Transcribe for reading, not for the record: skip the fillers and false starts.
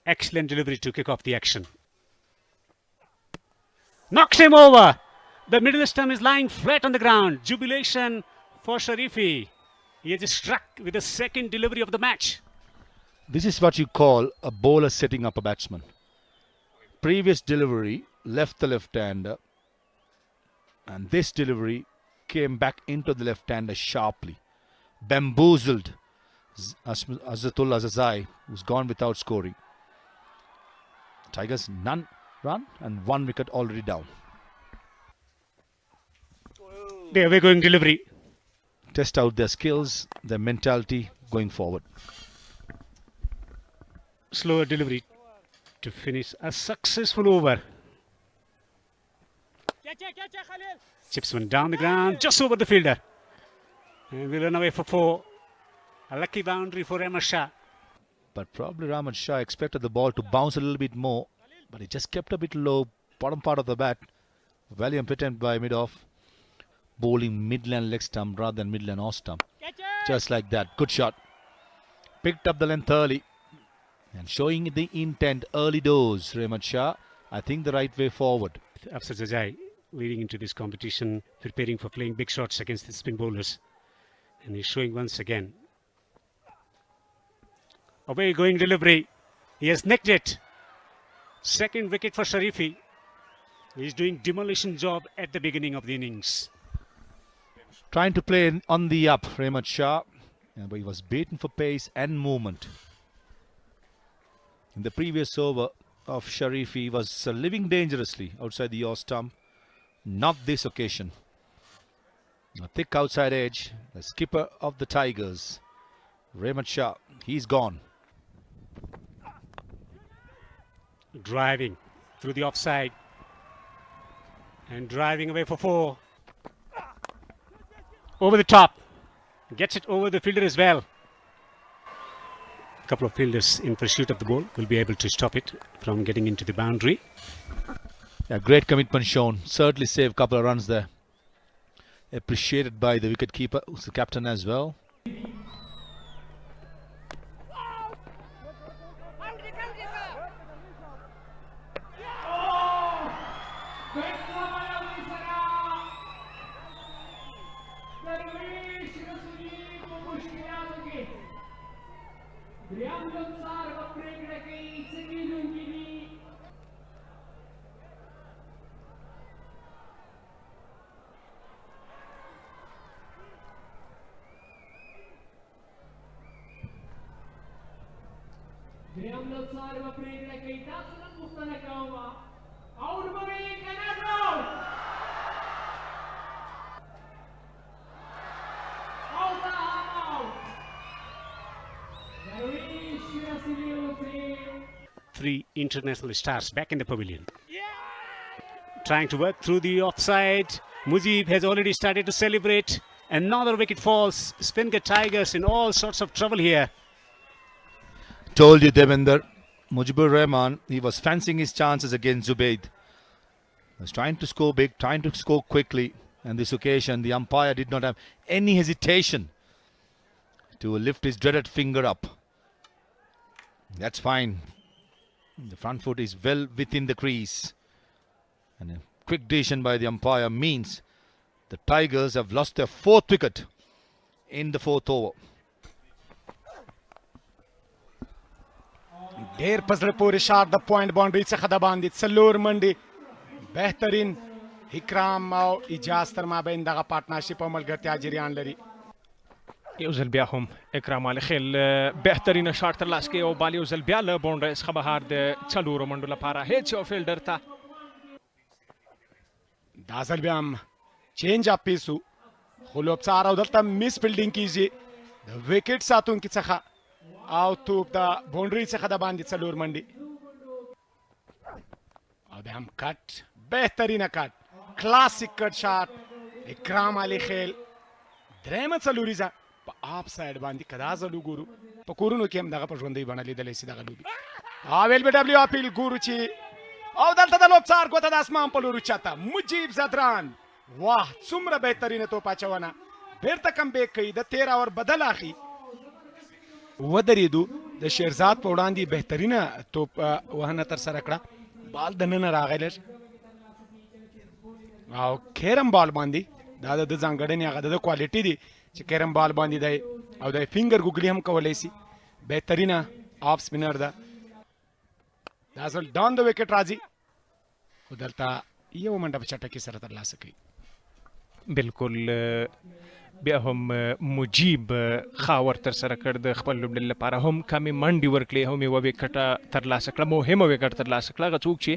Excellent delivery to kick off the action. Knocks him over. The middle stump is lying flat on the ground. Jubilation for Sharifi. He has struck with the second delivery of the match. This is what you call a bowler setting up a batsman. Previous delivery left the left-hander, and this delivery came back into the left-hander sharply. Bamboozled Azzatul Azazai, who's gone without scoring. Tigers none run and 1 wicket already down. The away going delivery. Test out their skills, their mentality going forward. Slower delivery to finish a successful over. Chips one down the ground, just over the fielder. And we run away for 4. A lucky boundary for Ahmed Shah. But probably Ahmed Shah expected the ball to bounce a little bit more, but he just kept a bit low, bottom part of the bat. Valiant attempt by mid-off, bowling midland leg stump rather than midland off stump. Just like that, good shot. Picked up the length early and showing the intent early doors. Ahmed Shah, I think the right way forward. Afsar Jajai leading into this competition, preparing for playing big shots against the spin bowlers. And he's showing once again. Away going delivery. He has nicked it. Second wicket for Sharifi. He's doing demolition job at the beginning of the innings. Trying to play on the up, Ahmed Shah, but he was beaten for pace and movement. In the previous over of Sharifi, he was living dangerously outside the off stump. Not this occasion. A thick outside edge. The skipper of the Tigers, Ahmed Shah, he's gone. Driving through the offside and driving away for 4. Over the top. Gets it over the fielder as well. A couple of fielders in pursuit of the ball will be able to stop it from getting into the boundary. Yeah, great commitment shown. Certainly saved a couple of runs there. Appreciated by the wicketkeeper, who's the captain as well. Three international stars back in the pavilion. Trying to work through the offside. Mujib has already started to celebrate. Another wicket falls. Spinker Tigers in all sorts of trouble here. Told you, Devender. Mujibur Rahman, he was fancying his chances against Zubaid. He was trying to score big, trying to score quickly. And this occasion, the umpire did not have any hesitation to lift his dreaded finger up. That's fine. The front foot is well within the crease. And a quick decision by the umpire means the Tigers have lost their 4th wicket in the 4th over. ډیر پزړه پورې شاټ د پوینټ باونډري څخه د باندې څلور منډې بهترین اکرام او اجاز تر مابین دغه پارټنرشپ او ملګرتیا جریان لري. یو ځل بیا هم اکرام علي خیل بهترینه شاټ ترلاسه کوي او بال یو ځل بیا له باونډرۍ څخه بهر د څلورو منډو لپاره هیڅ یو فیلډر ته دا ځل بیا هم چینج اپ پیس و خو لوبڅار او دلته میس فیلډینګ کیږي د وکټ ساتونکي څخه او توپ د باونډري څخه د باندې څلور منډې او بیا هم کټ بهترینه کټ کلاسیک کټ شاټ اکرام علي خیل درېیمه څلوریزه په اپ سایډ باندې که دا ځل وګورو په کورونو کې هم دغه په ژوندۍ بڼه لیدلی سي دغه لوبې او ایل بي ډبلیو اپیل ګورو چې او دلته د لوبڅار ګوته د اسمان په لور اوچته مجیب زدران واه څومره بهترینه توپ اچونه بیرته کم بیک کوي د 13 اور بدل اخي ودرېدو د شیرزاد په وړاندې بهترینه توپ وهنه ترسره کړه بال دننه راغلی او کیرم بال باندې دا د ځانګړنې هغه د کوالټي دی چې کیرم بال باندې دی او د فینګر ګوګلی هم کولی سي بهترینه آف سپینر ده دا اصل ډان د وکټ راځي خو دلته یو منډه په چټکۍ سره ترلاسه کوي بالکل بیا هم مجیب خاور تر سره کړ د خپل لوبډلې لپاره هم کمې منډې ورکړې هم یوه وکټه ترلاسه کړه مهمه وکټ ترلاسه کړه هغه څوک چې